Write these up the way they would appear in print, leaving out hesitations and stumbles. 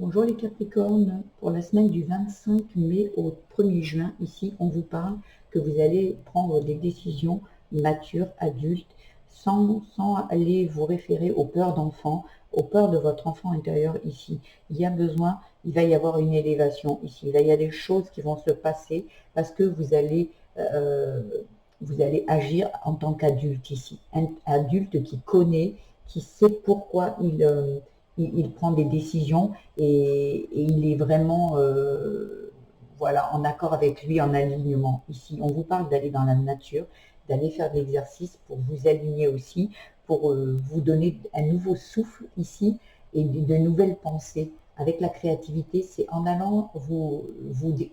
Bonjour les Capricornes, pour la semaine du 25 mai au 1er juin, ici on vous parle que vous allez prendre des décisions matures, adultes, sans aller vous référer aux peurs d'enfant, aux peurs de votre enfant intérieur ici. Il y a besoin, il va y avoir une élévation ici, il va y avoir des choses qui vont se passer parce que vous allez agir en tant qu'adulte ici. Un adulte qui connaît, qui sait pourquoi il prend des décisions et il est vraiment voilà, en accord avec lui, en alignement. Ici, on vous parle d'aller dans la nature, d'aller faire de l'exercice pour vous aligner aussi, pour vous donner un nouveau souffle ici et de nouvelles pensées. Avec la créativité, c'est en allant vous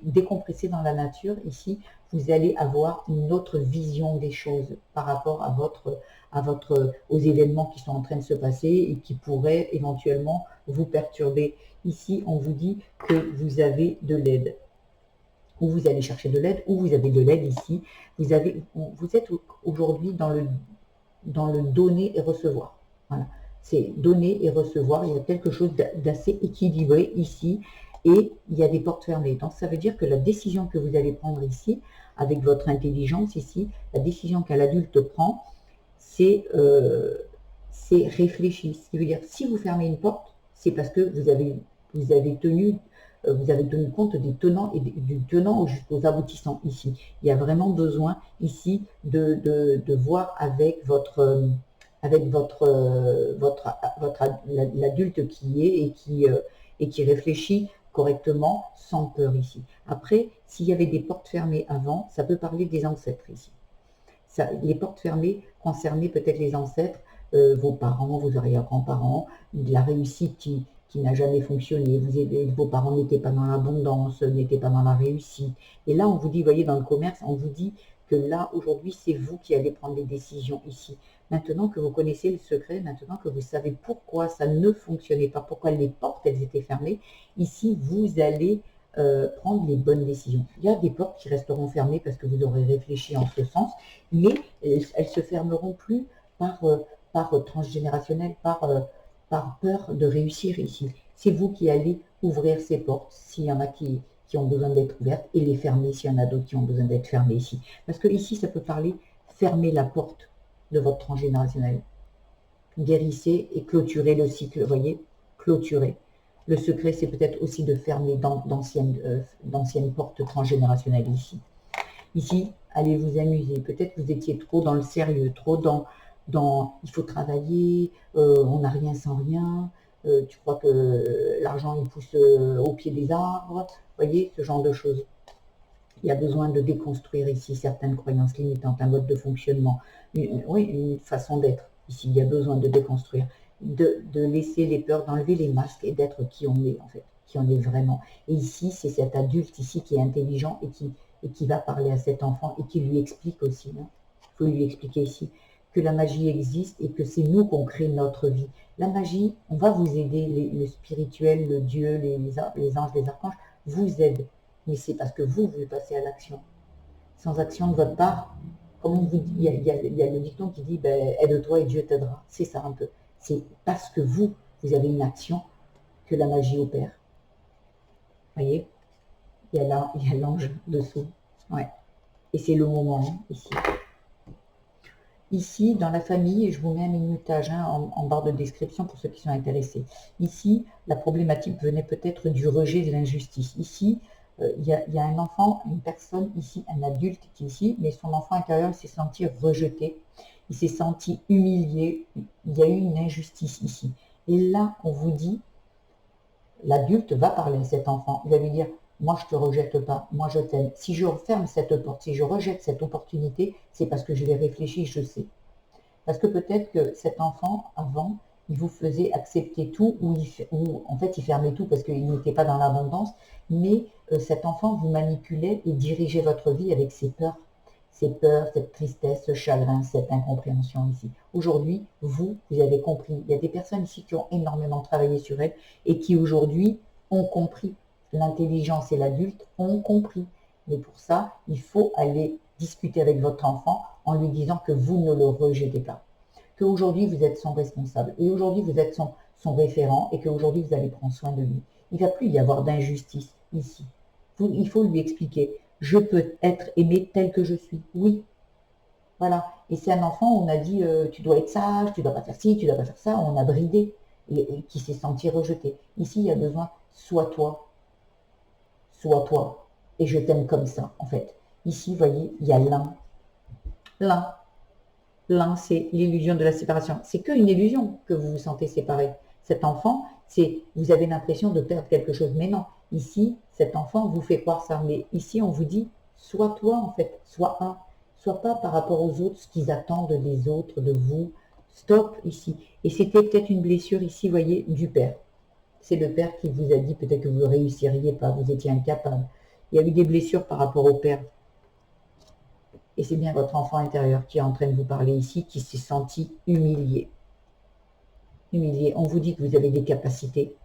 décompresser dans la nature, ici, vous allez avoir une autre vision des choses par rapport aux événements qui sont en train de se passer et qui pourraient éventuellement vous perturber. Ici, on vous dit que vous avez de l'aide, ou vous allez chercher de l'aide, ou vous avez de l'aide ici. Vous êtes aujourd'hui dans le donner et recevoir. Voilà. C'est donner et recevoir. Il y a quelque chose d'assez équilibré ici et il y a des portes fermées. Donc ça veut dire que la décision que vous allez prendre ici, avec votre intelligence ici, la décision qu'un adulte prend, c'est réfléchi. Ce qui veut dire, si vous fermez une porte, c'est parce que vous avez tenu compte des tenants et du tenant jusqu'aux aboutissants ici. Il y a vraiment besoin ici de voir avec l'adulte qui est et qui réfléchit correctement sans peur ici. Après, s'il y avait des portes fermées avant, ça peut parler des ancêtres ici. Les portes fermées concernaient peut-être les ancêtres, vos parents, vos arrière-grands-parents, la réussite qui n'a jamais fonctionné, vos parents n'étaient pas dans l'abondance, n'étaient pas dans la réussite. Et là, on vous dit, vous voyez, dans le commerce, on vous dit que là, aujourd'hui, c'est vous qui allez prendre des décisions ici. Maintenant que vous connaissez le secret, maintenant que vous savez pourquoi ça ne fonctionnait pas, pourquoi les portes, elles étaient fermées, ici, vous allez prendre les bonnes décisions. Il y a des portes qui resteront fermées parce que vous aurez réfléchi en ce sens, mais elles se fermeront plus par transgénérationnel, par peur de réussir ici. C'est vous qui allez ouvrir ces portes, s'il y en a qui ont besoin d'être ouvertes, et les fermer s'il y en a d'autres qui ont besoin d'être fermées ici. Parce que ici, ça peut parler fermer la porte de votre transgénérationnel. Guérissez et clôturez le cycle, vous voyez, clôturez. Le secret, c'est peut-être aussi de fermer d'anciennes portes transgénérationnelles ici. Ici, allez vous amuser. Peut-être que vous étiez trop dans le sérieux, trop dans il faut travailler, on n'a rien sans rien, tu crois que l'argent il pousse au pied des arbres, voyez, ce genre de choses. Il y a besoin de déconstruire ici certaines croyances limitantes, un mode de fonctionnement, une façon d'être. Ici, il y a besoin de déconstruire, de laisser les peurs, d'enlever les masques et d'être qui on est en fait, qui on est vraiment. Et ici, c'est cet adulte ici qui est intelligent et qui va parler à cet enfant et qui lui explique aussi. Il faut lui expliquer ici que la magie existe et que c'est nous qu'on crée notre vie. La magie, on va vous aider, le spirituel, le Dieu, les anges, les archanges vous aident. Mais c'est parce que vous passez à l'action. Sans action de votre part, comme on vous dit, il y a le dicton qui dit aide-toi et Dieu t'aidera. C'est ça un peu. C'est parce que vous avez une action que la magie opère. Vous voyez, il y a l'ange dessous. Ouais. Et c'est le moment ici. Ici, dans la famille, je vous mets un minutage en barre de description pour ceux qui sont intéressés. Ici, la problématique venait peut-être du rejet de l'injustice. Ici, il y a un enfant, une personne ici, un adulte qui est ici, mais son enfant intérieur s'est senti rejeté, il s'est senti humilié, il y a eu une injustice ici. Et là, on vous dit, l'adulte va parler à cet enfant, il va lui dire, moi je te rejette pas, moi je t'aime. Si je ferme cette porte, si je rejette cette opportunité, c'est parce que je l'ai réfléchi, je sais. Parce que peut-être que cet enfant, avant, il vous faisait accepter tout, ou en fait il fermait tout parce qu'il n'était pas dans l'abondance, mais cet enfant vous manipulait et dirigeait votre vie avec ses peurs, cette tristesse, ce chagrin, cette incompréhension ici. Aujourd'hui, vous avez compris. Il y a des personnes ici qui ont énormément travaillé sur elles et qui aujourd'hui ont compris. L'intelligence et l'adulte ont compris. Mais pour ça, il faut aller discuter avec votre enfant en lui disant que vous ne le rejetez pas. Qu'aujourd'hui, vous êtes son responsable. Et aujourd'hui, vous êtes son référent et qu'aujourd'hui, vous allez prendre soin de lui. Il ne va plus y avoir d'injustice ici. Il faut lui expliquer. Je peux être aimé tel que je suis. Oui. Voilà. Et c'est un enfant, on a dit, tu dois être sage, tu ne dois pas faire ci, tu ne dois pas faire ça. On a bridé et qui s'est senti rejeté. Ici, il y a besoin, sois toi. Sois toi. Et je t'aime comme ça, en fait. Ici, vous voyez, il y a l'un. L'un. L'un, c'est l'illusion de la séparation. C'est qu'une illusion que vous vous sentez séparé. Cet enfant, vous avez l'impression de perdre quelque chose. Mais non, ici, cet enfant vous fait croire ça. Mais ici, on vous dit, sois toi en fait, sois un. Sois pas par rapport aux autres, ce qu'ils attendent des autres, de vous. Stop ici. Et c'était peut-être une blessure ici, vous voyez, du père. C'est le père qui vous a dit peut-être que vous ne réussiriez pas, vous étiez incapable. Il y a eu des blessures par rapport au père. Et c'est bien votre enfant intérieur qui est en train de vous parler ici, qui s'est senti humilié. Humilié. On vous dit que vous avez des capacités,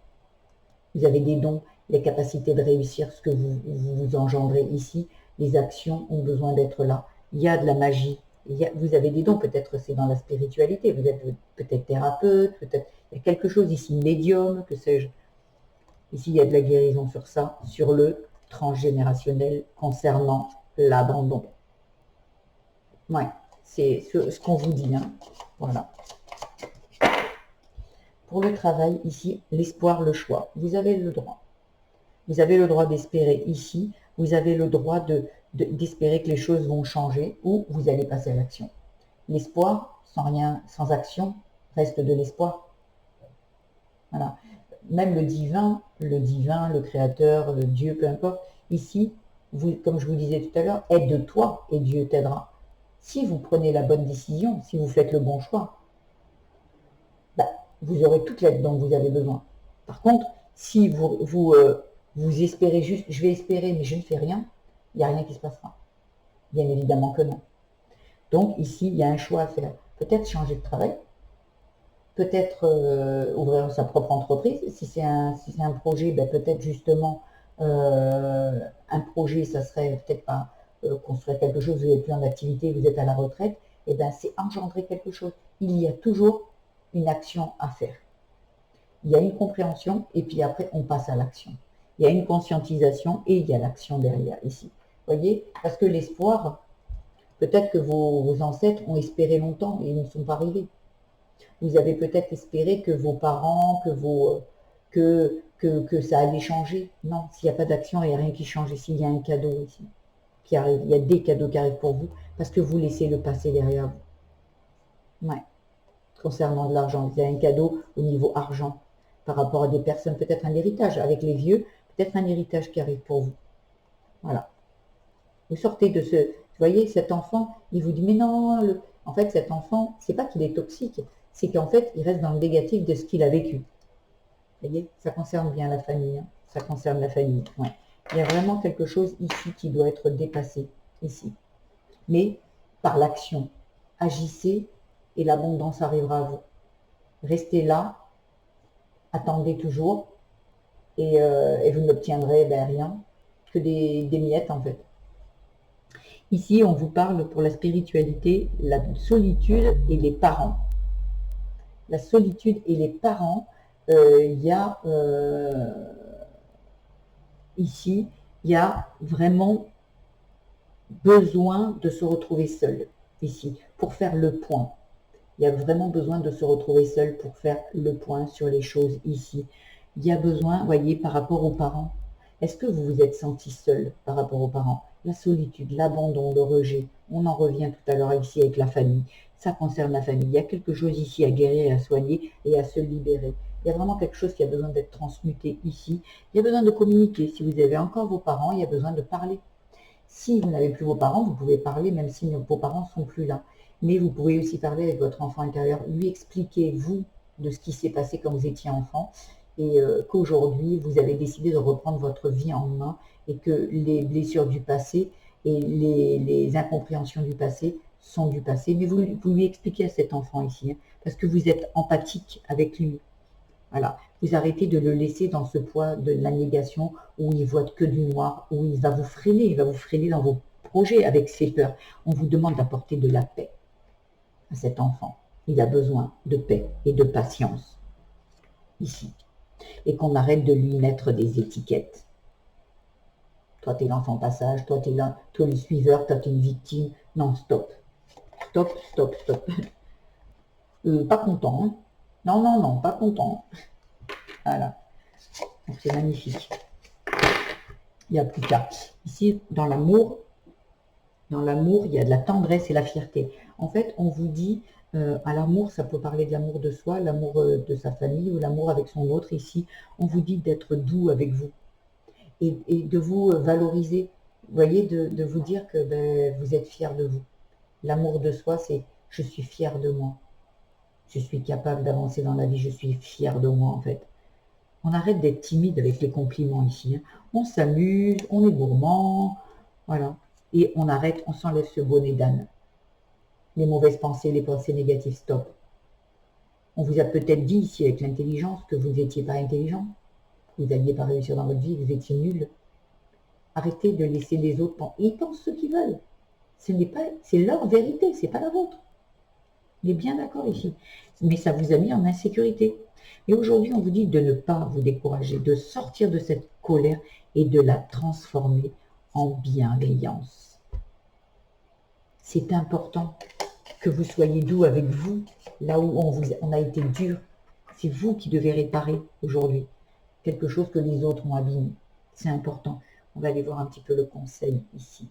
vous avez des dons, les capacités de réussir ce que vous engendrez ici. Les actions ont besoin d'être là. Il y a de la magie. Vous avez des dons, peut-être c'est dans la spiritualité, vous êtes peut-être thérapeute, peut-être il y a quelque chose ici, médium, que sais-je. Ici, il y a de la guérison sur ça, sur le transgénérationnel concernant l'abandon. Ouais, c'est ce qu'on vous dit. Hein. Voilà. Pour le travail, ici, l'espoir, le choix. Vous avez le droit. Vous avez le droit d'espérer ici. Vous avez le droit d'espérer que les choses vont changer ou vous allez passer à l'action. L'espoir, sans rien, sans action, reste de l'espoir. Voilà. Même le divin, le créateur, le Dieu, peu importe. Ici, comme je vous disais tout à l'heure, aide-toi et Dieu t'aidera. Si vous prenez la bonne décision, si vous faites le bon choix, vous aurez toute l'aide dont vous avez besoin. Par contre, si vous espérez juste, je vais espérer mais je ne fais rien, il n'y a rien qui se passera. Bien évidemment que non. Donc ici, il y a un choix à faire. Peut-être changer de travail, peut-être ouvrir sa propre entreprise. Si c'est un projet, peut-être justement un projet, ça serait peut-être pas construire quelque chose, vous n'êtes plus en activité, vous êtes à la retraite, et bien c'est engendrer quelque chose. Il y a toujours une action à faire. Il y a une compréhension et puis après on passe à l'action. Il y a une conscientisation et il y a l'action derrière ici. Vous voyez, parce que l'espoir, peut-être que vos ancêtres ont espéré longtemps et ils ne sont pas arrivés. Vous avez peut-être espéré que vos parents, que ça allait changer. Non, s'il n'y a pas d'action, il n'y a rien qui change ici. Il y a un cadeau ici qui arrive. Il y a des cadeaux qui arrivent pour vous parce que vous laissez le passé derrière vous. Ouais. Concernant de l'argent, vous avez un cadeau au niveau argent par rapport à des personnes, peut-être un héritage. Avec les vieux, peut-être un héritage qui arrive pour vous. Voilà. Vous sortez de ce... Vous voyez, cet enfant, il vous dit, mais non, en fait, cet enfant, c'est pas qu'il est toxique, c'est qu'en fait, il reste dans le négatif de ce qu'il a vécu. Vous voyez, ça concerne bien la famille. Hein. Ça concerne la famille. Ouais. Il y a vraiment quelque chose ici qui doit être dépassé, ici. Mais par l'action. Agissez et l'abondance arrivera à vous. Restez là, attendez toujours, et vous n'obtiendrez rien, que des miettes en fait. Ici, on vous parle pour la spiritualité, la solitude et les parents. La solitude et les parents, il y a ici, il y a vraiment besoin de se retrouver seul, ici, pour faire le point. Il y a vraiment besoin de se retrouver seul pour faire le point sur les choses ici. Il y a besoin, voyez, par rapport aux parents. Est-ce que vous vous êtes senti seul par rapport aux parents? La solitude, l'abandon, le rejet. On en revient tout à l'heure ici avec la famille. Ça concerne la famille. Il y a quelque chose ici à guérir, à soigner et à se libérer. Il y a vraiment quelque chose qui a besoin d'être transmuté ici. Il y a besoin de communiquer. Si vous avez encore vos parents, il y a besoin de parler. Si vous n'avez plus vos parents, vous pouvez parler même si vos parents ne sont plus là. Mais vous pouvez aussi parler avec votre enfant intérieur, lui expliquer, vous, de ce qui s'est passé quand vous étiez enfant, et qu'aujourd'hui, vous avez décidé de reprendre votre vie en main, et que les blessures du passé et les incompréhensions du passé sont du passé. Mais vous lui expliquez à cet enfant ici, hein, parce que vous êtes empathique avec lui. Voilà. Vous arrêtez de le laisser dans ce poids de la négation, où il voit que du noir, où il va vous freiner dans vos projets avec ses peurs. On vous demande d'apporter de la paix à cet enfant. Il a besoin de paix et de patience. Ici. et qu'on arrête de lui mettre des étiquettes. Toi, tu es l'enfant passage, toi, tu es là, toi, le suiveur, toi, tu es une victime. Non, stop. Stop, stop, stop. Pas content. Hein. Non, non, non, pas content. Voilà. C'est magnifique. Il n'y a plus qu'à. Ici, dans l'amour, il y a de la tendresse et la fierté. En fait, on vous dit, à l'amour, ça peut parler de l'amour de soi, l'amour de sa famille ou l'amour avec son autre. Ici, on vous dit d'être doux avec vous et de vous valoriser. Vous voyez, de vous dire que ben, vous êtes fier de vous. L'amour de soi, c'est je suis fier de moi. Je suis capable d'avancer dans la vie, je suis fier de moi en fait. On arrête d'être timide avec les compliments ici. Hein. On s'amuse, on est gourmand, voilà. Et on arrête, on s'enlève ce bonnet d'âne. Les mauvaises pensées, les pensées négatives, stop. On vous a peut-être dit ici avec l'intelligence que vous n'étiez pas intelligent, vous n'alliez pas réussir dans votre vie, vous étiez nul. Arrêtez de laisser les autres penser. Ils pensent ce qu'ils veulent. C'est leur vérité, c'est pas la vôtre. On est bien d'accord ici. Mais ça vous a mis en insécurité. Et aujourd'hui, on vous dit de ne pas vous décourager, de sortir de cette colère et de la transformer en bienveillance. C'est important que vous soyez doux avec vous, là où on a été dur. C'est vous qui devez réparer aujourd'hui quelque chose que les autres ont abîmé. C'est important. On va aller voir un petit peu le conseil ici.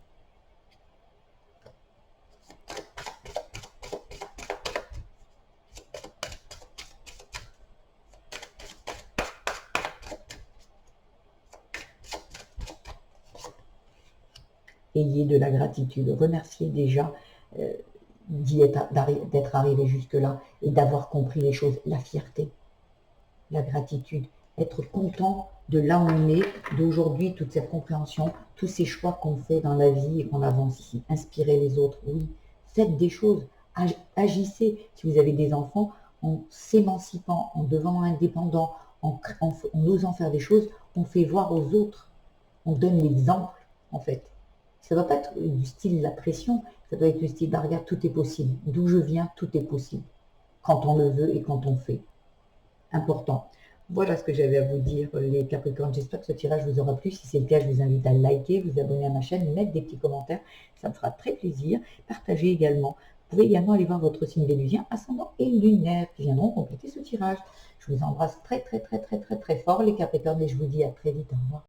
Ayez de la gratitude. Remerciez déjà d'être arrivé jusque-là et d'avoir compris les choses. La fierté, la gratitude, être content de là où on est, d'aujourd'hui, toute cette compréhension, tous ces choix qu'on fait dans la vie et qu'on avance ici. Inspirez les autres, oui. Faites des choses, agissez. Si vous avez des enfants, en s'émancipant, en devenant indépendant, en osant faire des choses, on fait voir aux autres. On donne l'exemple, en fait. Ça ne doit pas être du style la pression, ça doit être du style, bah, regarde, tout est possible. D'où je viens, tout est possible. Quand on le veut et quand on fait. Important. Voilà ce que j'avais à vous dire, les Capricornes. J'espère que ce tirage vous aura plu. Si c'est le cas, je vous invite à liker, vous abonner à ma chaîne, mettre des petits commentaires. Ça me fera très plaisir. Partagez également. Vous pouvez également aller voir votre signe vénusien, ascendant et lunaire qui viendront compléter ce tirage. Je vous embrasse très, très, très, très, très, très fort, les Capricornes, et je vous dis à très vite. Au revoir.